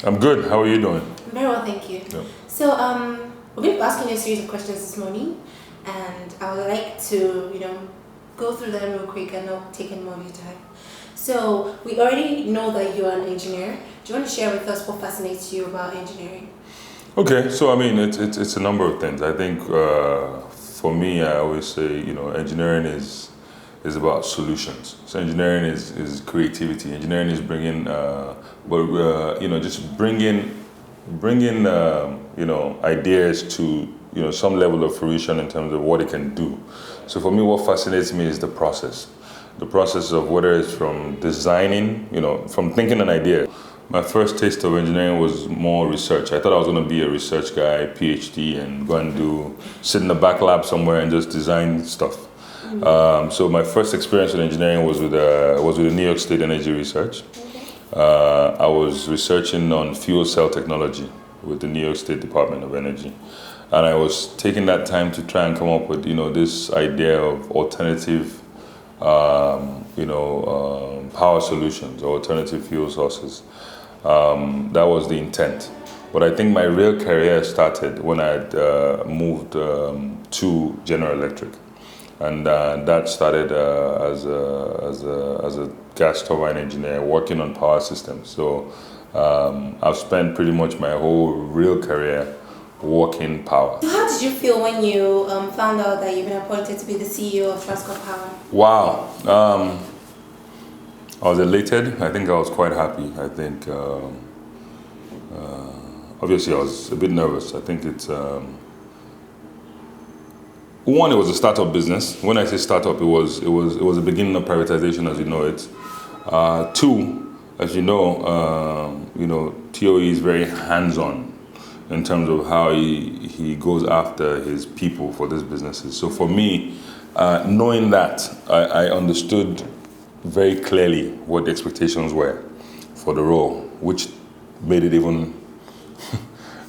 I'm good. How are you doing? Very well, thank you. Yeah. So, we're going to be asking you a series of questions this morning, and I would like to, go through them real quick and not take any more of your time. So, we already know that you're an engineer. Do you want to share with us what fascinates you about engineering? Okay. So I mean, it's a number of things. I think for me, I always say, engineering is about solutions. So engineering is creativity. Engineering is bringing, just bringing ideas to some level of fruition in terms of what it can do. So for me, what fascinates me is the process. The process of whether it's from designing, from thinking an idea. My first taste of engineering was more research. I thought I was going to be a research guy, PhD, and go and sit in the back lab somewhere and just design stuff. So my first experience with engineering was with the New York State Energy Research. I was researching on fuel cell technology with the New York State Department of Energy. And I was taking that time to try and come up with, this idea of alternative, power solutions or alternative fuel sources. That was the intent. But I think my real career started when I had moved to General Electric. And that started as a gas turbine engineer working on power systems. So I've spent pretty much my whole real career working power. So how did you feel when you found out that you've been appointed to be the CEO of Transcorp Power? Wow. I was elated. I think I was quite happy. I think, obviously, I was a bit nervous. I think it's... One, it was a startup business. When I say startup, it was the beginning of privatization as you know it. Two, as you know, TOE is very hands-on in terms of how he goes after his people for these businesses. So for me, knowing that, I understood very clearly what the expectations were for the role, which made it even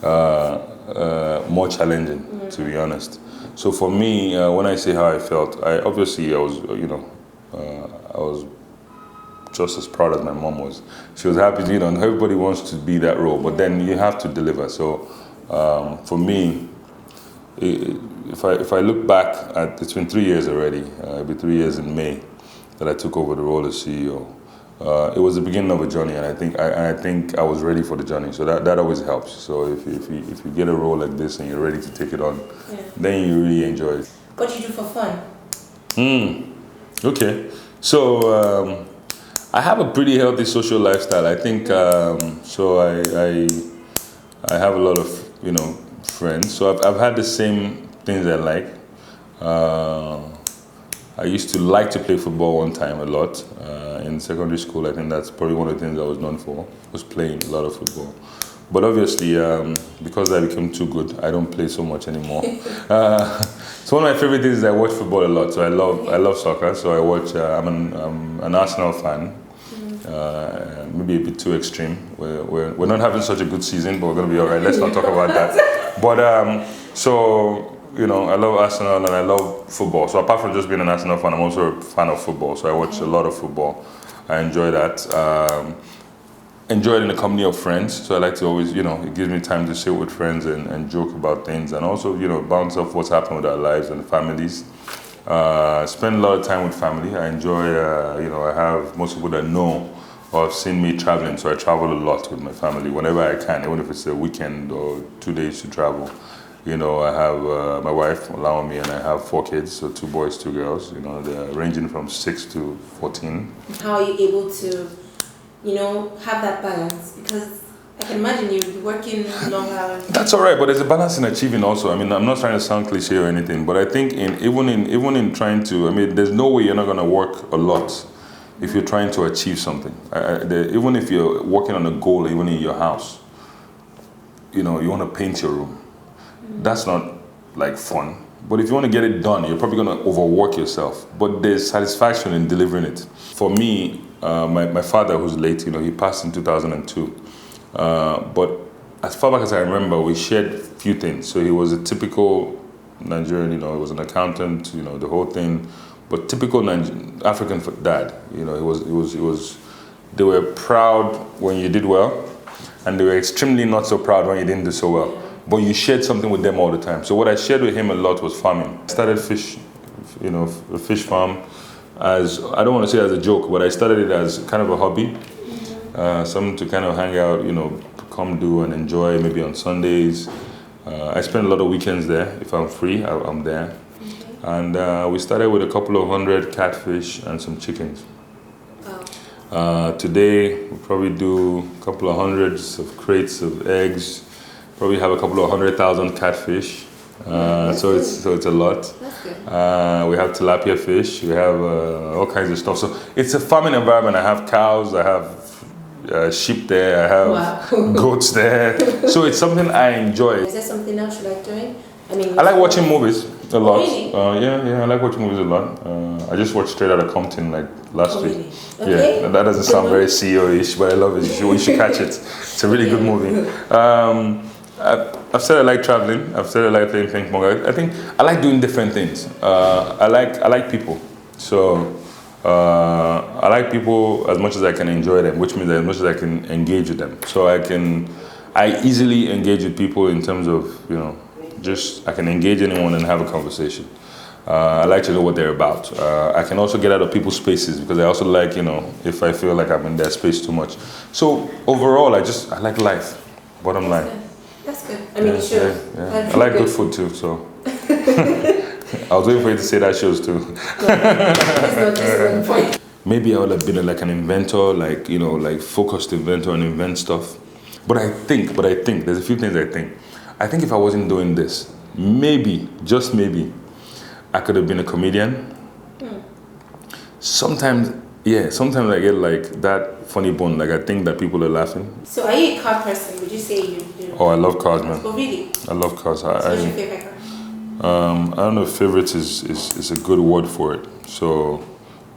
more challenging, to be honest. So for me, when I say how I felt, I was just as proud as my mom was. She was happy, and everybody wants to be that role, but then you have to deliver. So for me, if I look back at, it's been 3 years already. It'll be 3 years in May that I took over the role as CEO. It was the beginning of a journey, and I think I was ready for the journey. So that always helps. So if you get a role like this and you're ready to take it on, then you really enjoy it. What do you do for fun? Okay. So I have a pretty healthy social lifestyle. I think so. I have a lot of friends. So I've had the same things I like. I used to like to play football one time a lot. In secondary school, I think that's probably one of the things I was known for, was playing a lot of football. But obviously, because I became too good, I don't play so much anymore. So one of my favorite things is I watch football a lot. So I love soccer. So I watch. I'm an Arsenal fan. Maybe a bit too extreme. We're not having such a good season, but we're going to be all right. Let's not talk about that. But I love Arsenal and I love football. So apart from just being an Arsenal fan, I'm also a fan of football. So I watch a lot of football. I enjoy that. Enjoy it in the company of friends. So I like to always, it gives me time to sit with friends and joke about things and also, bounce off what's happened with our lives and families. Spend a lot of time with family. I enjoy, I have most people that know or have seen me traveling. So I travel a lot with my family whenever I can, even if it's a weekend or 2 days to travel. I have my wife allowing me, and I have 4 kids, so 2 boys, 2 girls. They're ranging from 6 to 14. How are you able to, have that balance? Because I can imagine you're working long hours. That's all right, but there's a balance in achieving also. I mean, I'm not trying to sound cliche or anything, but I think even in trying to, there's no way you're not going to work a lot if you're trying to achieve something. Even if you're working on a goal, even in your house, you want to paint your room. That's not like fun. But if you want to get it done, you're probably going to overwork yourself. But there's satisfaction in delivering it. For me, my father, who's late, he passed in 2002. But as far back as I remember, we shared a few things. So he was a typical Nigerian, he was an accountant, the whole thing. But typical African dad, they were proud when you did well. and they were extremely not so proud when you didn't do so well. But you shared something with them all the time. So what I shared with him a lot was farming. I started a fish farm as, I don't want to say as a joke, but I started it as kind of a hobby. Something to kind of hang out, come do and enjoy maybe on Sundays. I spend a lot of weekends there. If I'm free, I'm there. And we started with a couple of 100 catfish and some chickens. Today, we probably do a couple of hundreds of crates of eggs, probably have a couple of 100,000 catfish. So it's a lot. That's good. We have tilapia fish, we have all kinds of stuff. So it's a farming environment. I have cows, I have sheep there, I have goats there. So it's something I enjoy. Is there something else you like doing? I like watching movies a lot. Really? Yeah, I like watching movies a lot. I just watched Straight Outta Compton like last week. Really? Okay. Yeah, that doesn't sound very CEO-ish, but I love it. You should catch it. It's a really good movie. I've said I like traveling. I've said I like playing ping pong. I think I like doing different things. I like people. So I like people as much as I can enjoy them, which means as much as I can engage with them. So I easily engage with people in terms of, I can engage anyone and have a conversation. I like to know what they're about. I can also get out of people's spaces because I also like, if I feel like I'm in their space too much. So overall, I like life, bottom line. That's good. You should. Yeah. I like good food too, so. I was waiting for you to say that shows too. That's not just one point. Maybe I would have been like an inventor, like focused inventor and invent stuff. But I think, there's a few things I think. I think if I wasn't doing this, maybe, just maybe, I could have been a comedian. Sometimes I get like that funny bone, like I think that people are laughing. So are you a car person? Would you say you do? Oh, I love cars, man. Oh, really? I love cars. What's your favorite car? I don't know if favorites is a good word for it. So,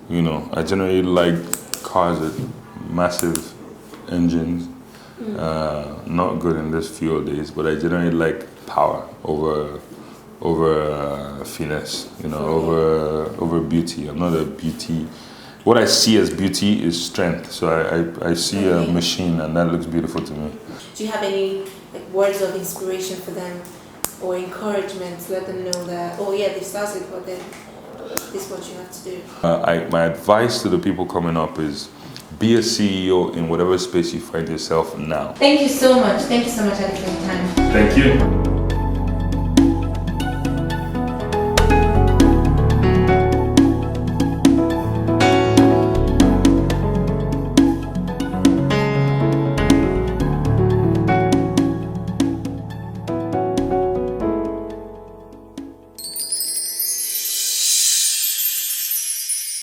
I generally like cars with massive engines. Not good in this fuel days, but I generally like power over finesse, over beauty. I'm not a beauty. What I see as beauty is strength. So I see a machine and that looks beautiful to me. Do you have any words of inspiration for them or encouragement to let them know that, they started, but then this is what you have to do? My advice to the people coming up is be a CEO in whatever space you find yourself now. Thank you so much. Thank you so much, Ade, for your time. Thank you.